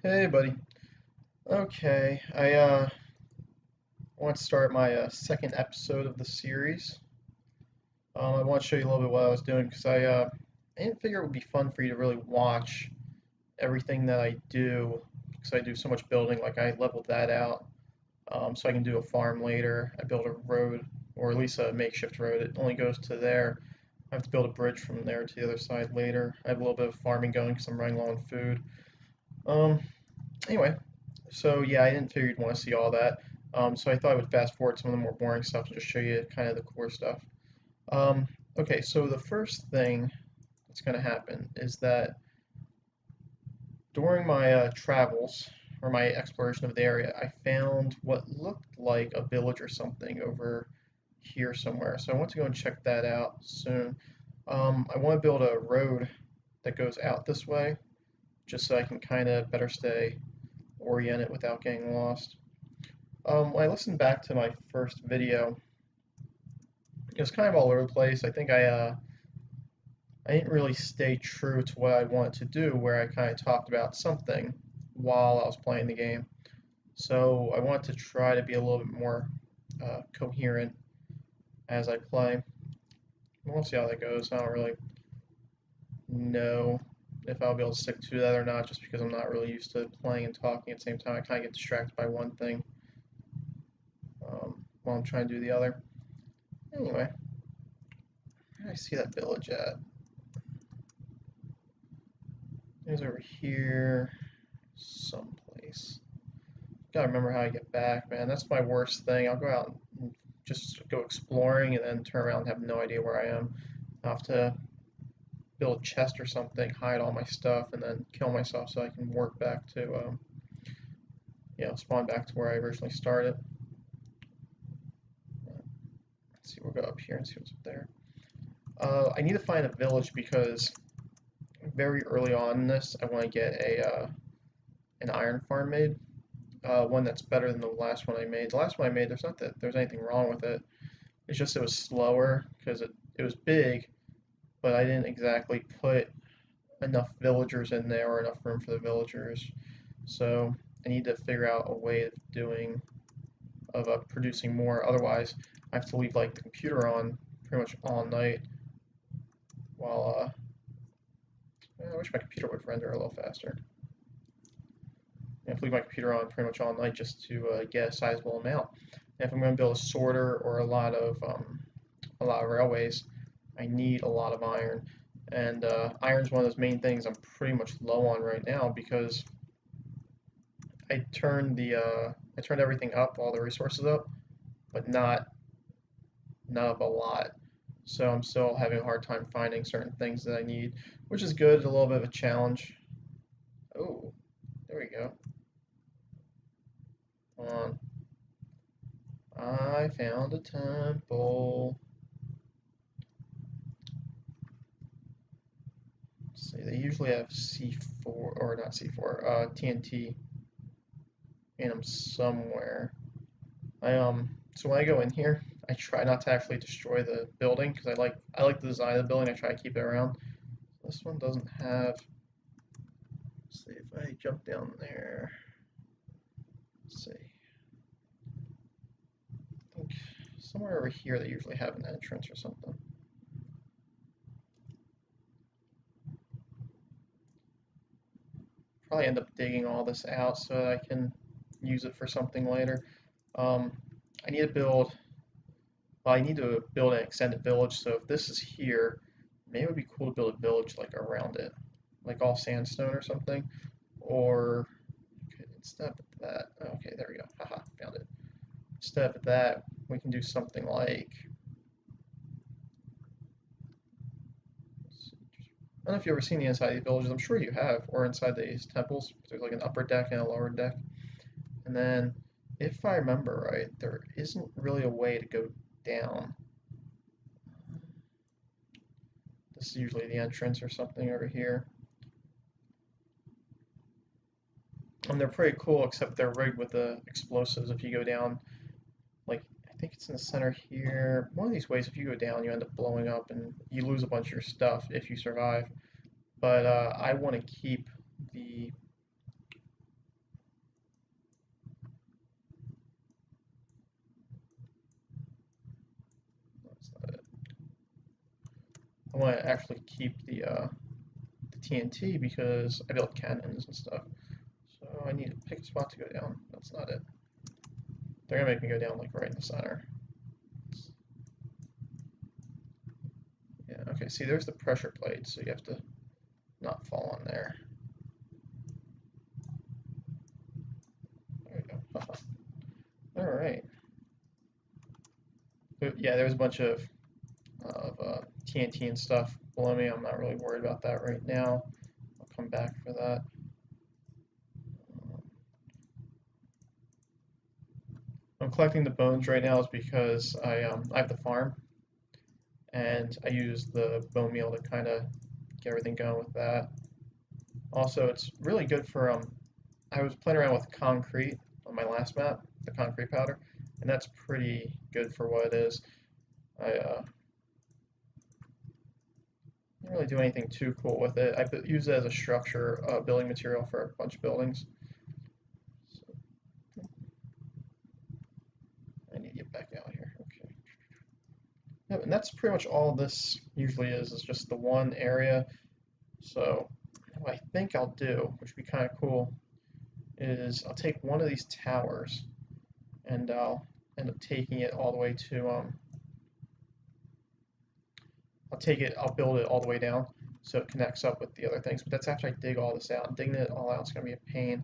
Hey, buddy. Okay, I want to start my second episode of the series. I want to show you a little bit what I was doing because I didn't figure it would be fun for you to really watch everything that I do because I do so much building. Like I leveled that out, so I can do a farm later. I built a road, or at least a makeshift road. It only goes to there. I have to build a bridge from there to the other side later. I have a little bit of farming going because I'm running low on food. Um, Anyway, so yeah, I didn't figure you'd want to see all that. So I thought I would fast forward some of the more boring stuff and just show you kind of the core stuff. Um, okay, so the first thing that's going to happen is that during my travels or my exploration of the area, I found what looked like a village or something over here somewhere. So I want to go and check that out soon. I want to build a road that goes out this way, just so I can kind of better stay oriented without getting lost. When I listened back to my first video, it was kind of all over the place. I didn't really stay true to what I wanted to do, where I kind of talked about something while I was playing the game. So I want to try to be a little bit more coherent as I play. We'll see how that goes. I don't really know if I'll be able to stick to that or not, just because I'm not really used to playing and talking at the same time. I kind of get distracted by one thing while I'm trying to do the other. Anyway, where do I see that village at? It's over here someplace. Gotta remember how I get back, man. That's my worst thing. I'll go out and just go exploring and then turn around and have no idea where I am. I'll have to build a chest or something, hide all my stuff, and then kill myself so I can work back to, spawn back to where I originally started. Let's see, we'll go up here and see what's up there. I need to find a village because very early on in this, I want to get an iron farm made. One that's better than the last one I made. The last one I made, there's not that there's anything wrong with it. It's just it was slower because it was big, but I didn't exactly put enough villagers in there or enough room for the villagers. So I need to figure out a way of producing more. Otherwise, I have to leave like the computer on pretty much all night while I wish my computer would render a little faster. I have to leave my computer on pretty much all night just to get a sizable amount. And if I'm going to build a sorter or a lot of railways, I need a lot of iron. And iron is one of those main things I'm pretty much low on right now because I turned everything up, all the resources up, but not up a lot. So I'm still having a hard time finding certain things that I need, which is good. A little bit of a challenge. Oh, there we go. Hold on. I found a temple. Let's see, they usually have C4, or not C4, TNT in them somewhere. So when I go in here, I try not to actually destroy the building because I like the design of the building. I try to keep it around. This one doesn't have. Let's see if I jump down there. Let's see. I think somewhere over here they usually have an entrance or something. Probably end up digging all this out so that I can use it for something later. Um, I need to build. Well, I need to build an extended village. So if this is here, maybe it would be cool to build a village like around it, like all sandstone or something. Or okay, instead of that, okay, there we go. Haha, found it. Instead of that, we can do something like. I don't know if you've ever seen the inside of these villages. I'm sure you have, or inside these temples. There's like an upper deck and a lower deck. And then, if I remember right, there isn't really a way to go down. This is usually the entrance or something over here. And they're pretty cool, except they're rigged with the explosives. If you go down, like, I think it's in the center here. One of these ways, if you go down, you end up blowing up and you lose a bunch of your stuff if you survive. But I want to keep the That's not it. I want to actually keep the TNT because I built cannons and stuff. So I need to pick a spot to go down. That's not it. They're gonna make me go down like right in the center. Yeah, okay, see there's the pressure plate, so you have to not fall on there. There we go. Alright. Yeah, there's a bunch of TNT and stuff below me. I'm not really worried about that right now. I'll come back for that. I'm collecting the bones right now is because I have the farm, and I use the bone meal to kind of get everything going with that. Also, it's really good for I was playing around with concrete on my last map, the concrete powder, and that's pretty good for what it is. I didn't really do anything too cool with it. I use it as a structure, building material for a bunch of buildings. So, I need to get back out here. Okay. Yep, and that's pretty much all this usually is just the one area. So what I think I'll do, which would be kind of cool, is I'll take one of these towers and I'll end up taking it all the way to I'll build it all the way down so it connects up with the other things. But that's after I dig all this out. Digging it all out is going to be a pain.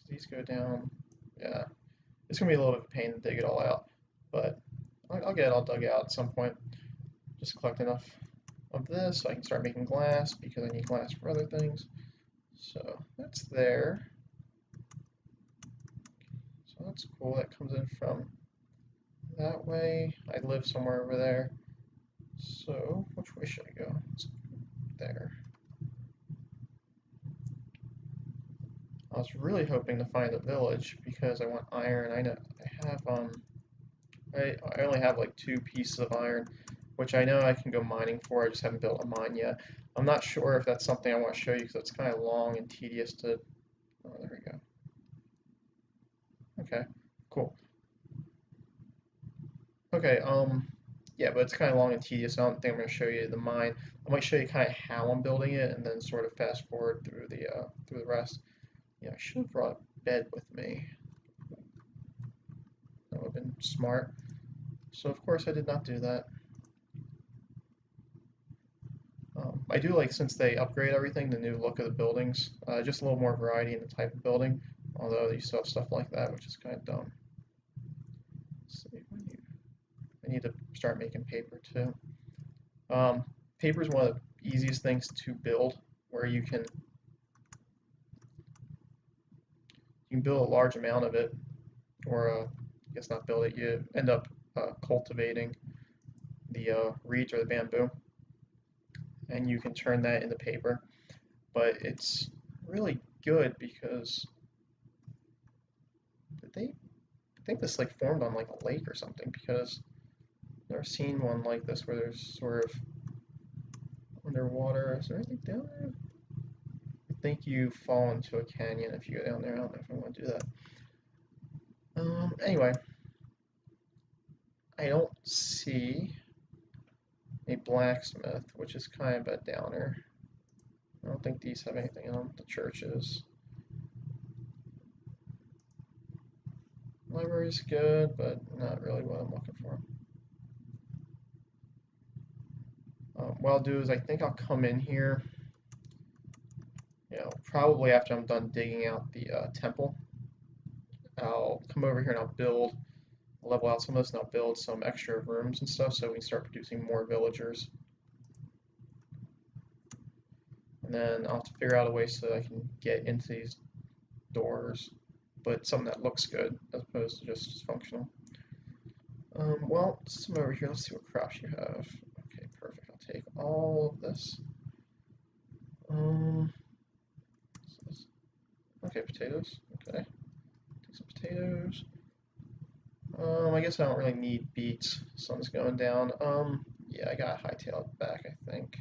These go down. Yeah, it's going to be a little bit of a pain to dig it all out, but I'll get it all dug out at some point. Just collect enough of this so I can start making glass because I need glass for other things. So that's there. So that's cool. That comes in from that way. I live somewhere over there. So which way should I go? It's there. I was really hoping to find a village because I want iron. I know I have I only have like 2 pieces of iron, which I know I can go mining for. I just haven't built a mine yet. I'm not sure if that's something I want to show you because it's kind of long and tedious to. Oh, there we go. Okay, cool. Okay, yeah, but it's kind of long and tedious. So I don't think I'm going to show you the mine. I might show you kind of how I'm building it, and then sort of fast forward through the rest. Yeah, I should have brought a bed with me. That would have been smart. So of course I did not do that. I do like, since they upgrade everything, the new look of the buildings. Just a little more variety in the type of building, although you still have stuff like that, which is kind of dumb. Let's see, I need to start making paper too. Paper is one of the easiest things to build, where you can build a large amount of it, or I guess not build it. You end up cultivating the reeds or the bamboo, and you can turn that into paper. But it's really good because I think this like formed on like a lake or something, because I've never seen one like this where there's sort of underwater. Is there anything down there? I think you fall into a canyon if you go down there. I don't know if I want to do that. Anyway, I don't see a blacksmith, which is kind of a downer. I don't think these have anything in them. The churches. Library's good, but not really what I'm looking for. What I'll do is I think I'll come in here, probably after I'm done digging out the temple. I'll come over here and I'll level out some of this, and I'll build some extra rooms and stuff so we can start producing more villagers. And then I'll have to figure out a way so that I can get into these doors, but something that looks good as opposed to just functional. Well, let's come over here. Let's see what crops you have. Okay, perfect. I'll take all of this. Okay, potatoes. Okay, take some potatoes. I guess I don't really need beets. Sun's going down. Yeah, I got hightail back, I think.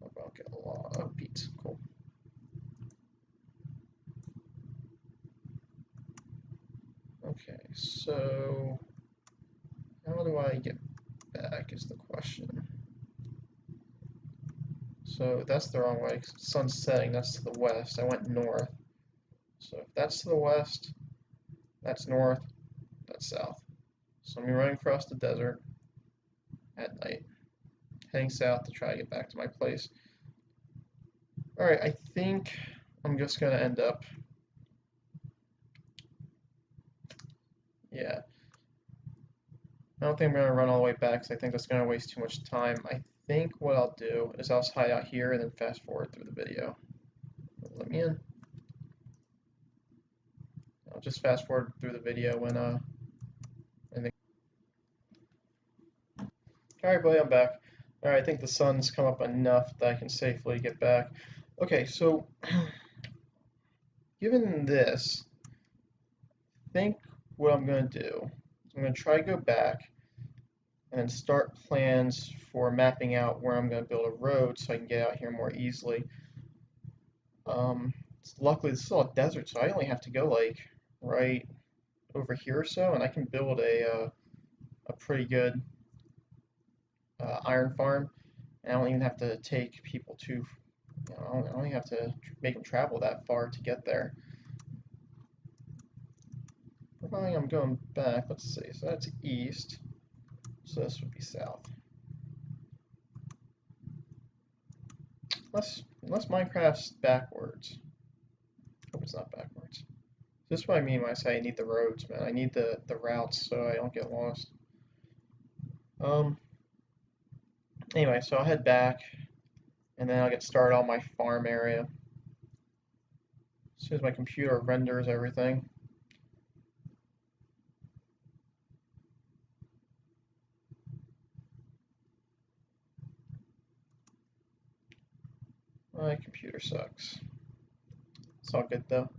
I'll get a lot of beets. Cool. Okay, so how do I get back is the question. So that's the wrong way. Sun's setting, that's to the west. I went north. So if that's to the west, that's north, that's south. So I'm running across the desert at night, heading south to try to get back to my place. Alright, I think I'm just going to end up, yeah. I don't think I'm going to run all the way back because I think that's going to waste too much time. I think what I'll do is I'll hide out here and then fast forward through the video. Let me in. I'll just fast forward through the video when Alright, buddy, I'm back. Alright, I think the sun's come up enough that I can safely get back. Okay, so given this, I think what I'm going to do is I'm going to try to go back and start plans for mapping out where I'm going to build a road so I can get out here more easily. Luckily, this is all desert, so I only have to go like right over here or so, and I can build a pretty good iron farm. And I don't even have to take people to, I don't even have to make them travel that far to get there. Providing I'm going back, let's see, so that's east, so this would be south. Unless Minecraft's backwards. Hope it's not backwards. This is what I mean when I say I need the roads, man. I need the routes so I don't get lost. Anyway, so I'll head back, and then I'll get started on my farm area. As soon as my computer renders everything. My computer sucks. It's all good though.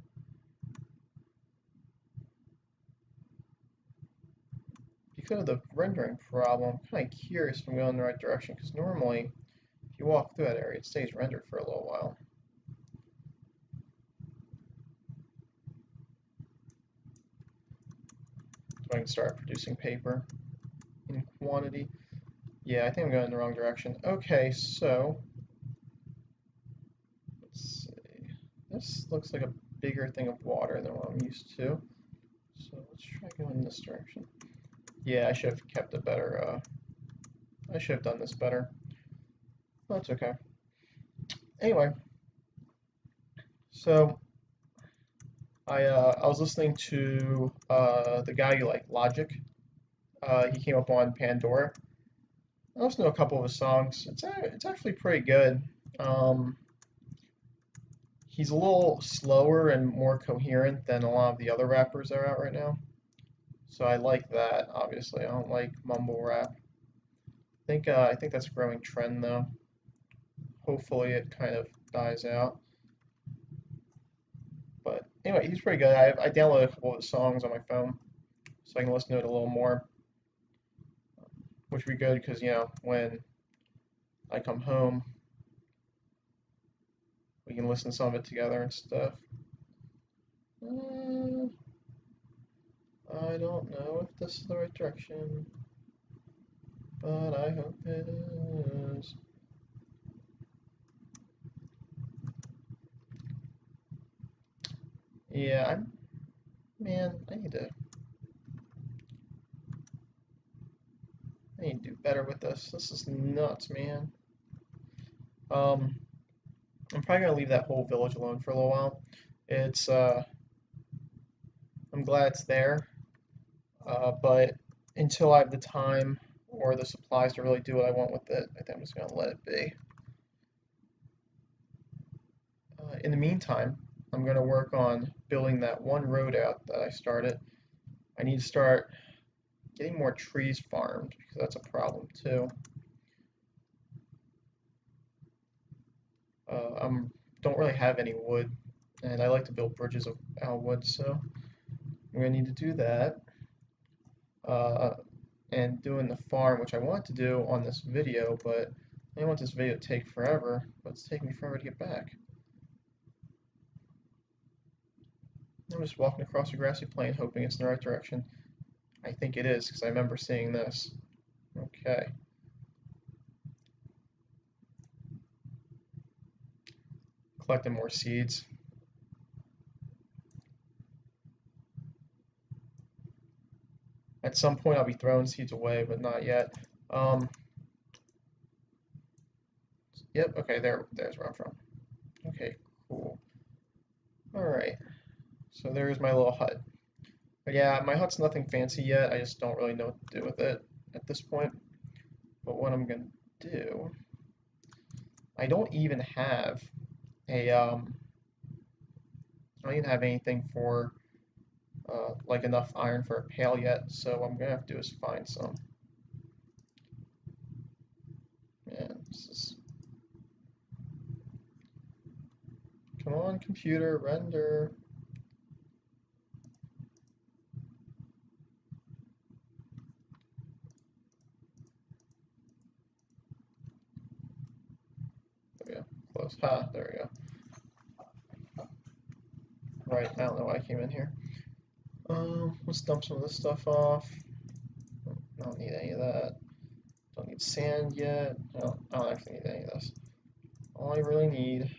Because of the rendering problem, I'm kind of curious if I'm going in the right direction, because normally, if you walk through that area, it stays rendered for a little while. So I can start producing paper in quantity. Yeah, I think I'm going in the wrong direction. Okay, so let's see. This looks like a bigger thing of water than what I'm used to. So let's try going in this direction. Yeah, I should have kept a better, I should have done this better. That's okay. Anyway, so I was listening to the guy you like, Logic. He came up on Pandora. I listened to a couple of his songs. It's actually pretty good. He's a little slower and more coherent than a lot of the other rappers that are out right now. So I like that. Obviously, I don't like mumble rap. I think that's a growing trend though. Hopefully, it kind of dies out. But anyway, he's pretty good. I downloaded a couple of his songs on my phone, so I can listen to it a little more, which would be good because when I come home, we can listen to some of it together and stuff. I don't know if this is the right direction, but I hope it is. Yeah, man, I need to do better with this. This is nuts, man. I'm probably gonna leave that whole village alone for a little while. It's I'm glad it's there, but until I have the time or the supplies to really do what I want with it, I think I'm just gonna let it be. In the meantime, I'm gonna work on building that one road out that I started. I need to start getting more trees farmed because that's a problem too. I don't really have any wood, and I like to build bridges of wood, so I'm gonna need to do that. And doing the farm, which I want to do on this video, but I don't want this video to take forever, but it's taking me forever to get back. I'm just walking across a grassy plain, hoping it's in the right direction. I think it is, because I remember seeing this. Okay. Collecting more seeds. At some point I'll be throwing seeds away, but not yet. Yep, okay, there's where I'm from. Okay, cool. Alright, so there's my little hut. But yeah, my hut's nothing fancy yet, I just don't really know what to do with it at this point. But what I'm gonna do, I don't even have I don't even have anything for like enough iron for a pail yet, so what I'm gonna have to do is find some. Man, this is... Come on, computer, render. There we go. Close. Ha, there we go. Right, I don't know why I came in here. Let's dump some of this stuff off. I don't need any of that. Don't need sand yet. I don't actually need any of this. All I really need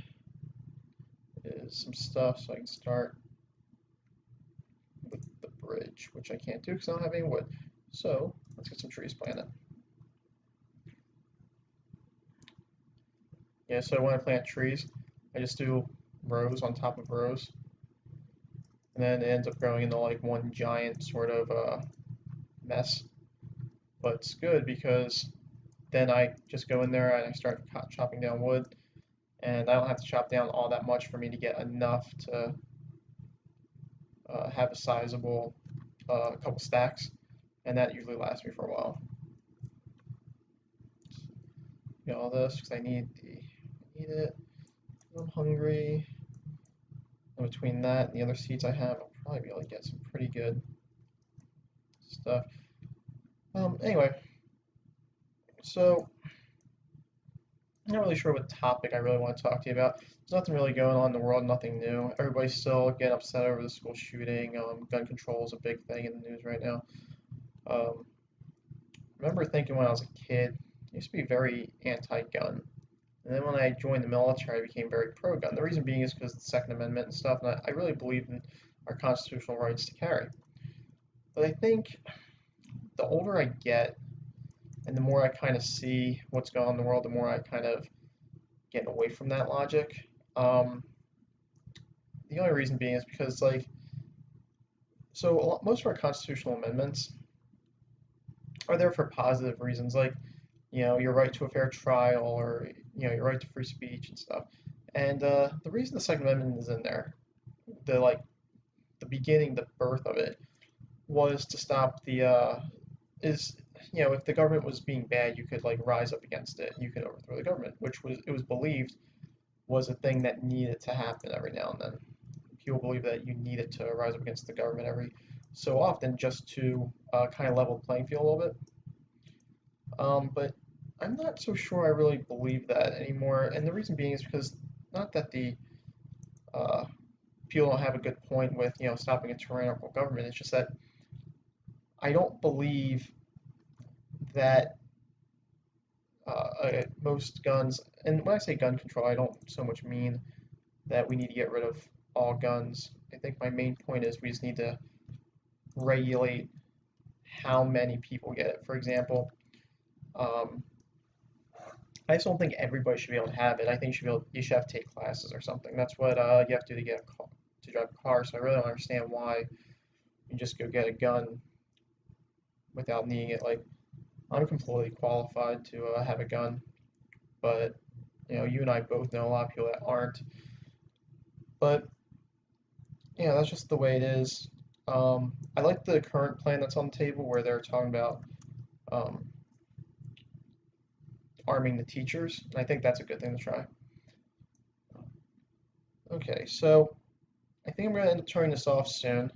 is some stuff so I can start with the bridge, which I can't do because I don't have any wood. So let's get some trees planted. Yeah, so when I plant trees, I just do rows on top of rows, and then it ends up growing into like one giant sort of mess. But it's good because then I just go in there and I start chopping down wood, and I don't have to chop down all that much for me to get enough to have a sizable couple stacks, and that usually lasts me for a while. Get all this because I need it. I'm hungry. And between that and the other seeds I have, I'll probably be able to get some pretty good stuff. Anyway, so I'm not really sure what topic I really want to talk to you about. There's nothing really going on in the world, nothing new. Everybody's still getting upset over the school shooting. Gun control is a big thing in the news right now. Um, I remember thinking when I was a kid, I used to be very anti-gun. And then when I joined the military, I became very pro-gun. The reason being is because of the Second Amendment and stuff, and I really believe in our constitutional rights to carry. But I think the older I get, and the more I kind of see what's going on in the world, the more I kind of get away from that logic. The only reason being is because, like, so most of our constitutional amendments are there for positive reasons, like, your right to a fair trial, or your right to free speech and stuff. And the reason the Second Amendment is in there, the like the beginning, the birth of it, was to stop the is if the government was being bad, you could like rise up against it. You could overthrow the government, which was believed was a thing that needed to happen every now and then. People believe that you needed to rise up against the government every so often just to kind of level the playing field a little bit. But I'm not so sure I really believe that anymore, and the reason being is because not that the uh, people don't have a good point with stopping a tyrannical government. It's just that I don't believe that most guns, and when I say gun control, I don't so much mean that we need to get rid of all guns. I think my main point is we just need to regulate how many people get it. For example, um, I just don't think everybody should be able to have it. I think you should have to take classes or something. That's what you have to do to get to drive a car. So I really don't understand why you just go get a gun without needing it. Like, I'm completely qualified to have a gun, but you and I both know a lot of people that aren't. But that's just the way it is. I like the current plan that's on the table where they're talking about um, arming the teachers. And I think that's a good thing to try. Okay, so I think I'm going to end up turning this off soon.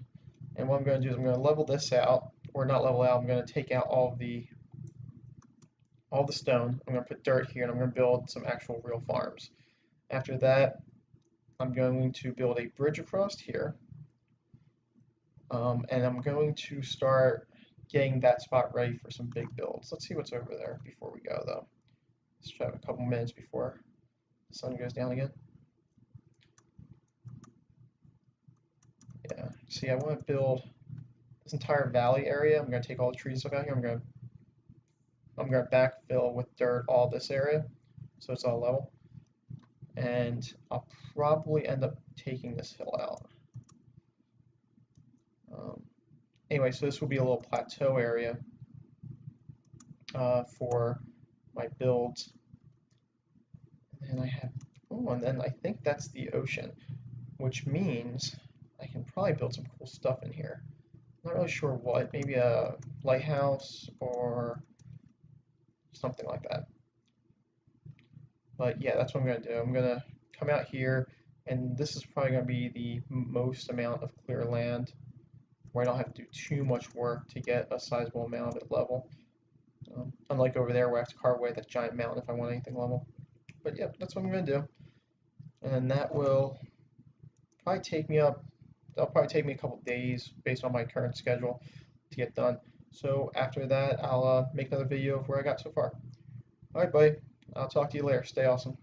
And what I'm going to do is I'm going to level this out, or not level out. I'm going to take out all the stone. I'm going to put dirt here, and I'm going to build some actual real farms. After that, I'm going to build a bridge across here. And I'm going to start getting that spot ready for some big builds. Let's see what's over there before we go, though. Let's try a couple minutes before the sun goes down again. Yeah, see, I want to build this entire valley area. I'm going to take all the trees stuff out here. I'm going to backfill with dirt all this area, so it's all level. And I'll probably end up taking this hill out. Anyway, so this will be a little plateau area for my builds. And I have, oh, and then I think that's the ocean, which means I can probably build some cool stuff in here. Not really sure what, maybe a lighthouse or something like that. But yeah, that's what I'm going to do. I'm going to come out here, and this is probably going to be the most amount of clear land where I don't have to do too much work to get a sizable amount of it level. Unlike over there where I have to carve away that giant mountain if I want anything level. But yeah, that's what I'm going to do. And then that will probably take me up, that'll probably take me a couple days based on my current schedule to get done. So after that, I'll make another video of where I got so far. Alright, buddy. I'll talk to you later. Stay awesome.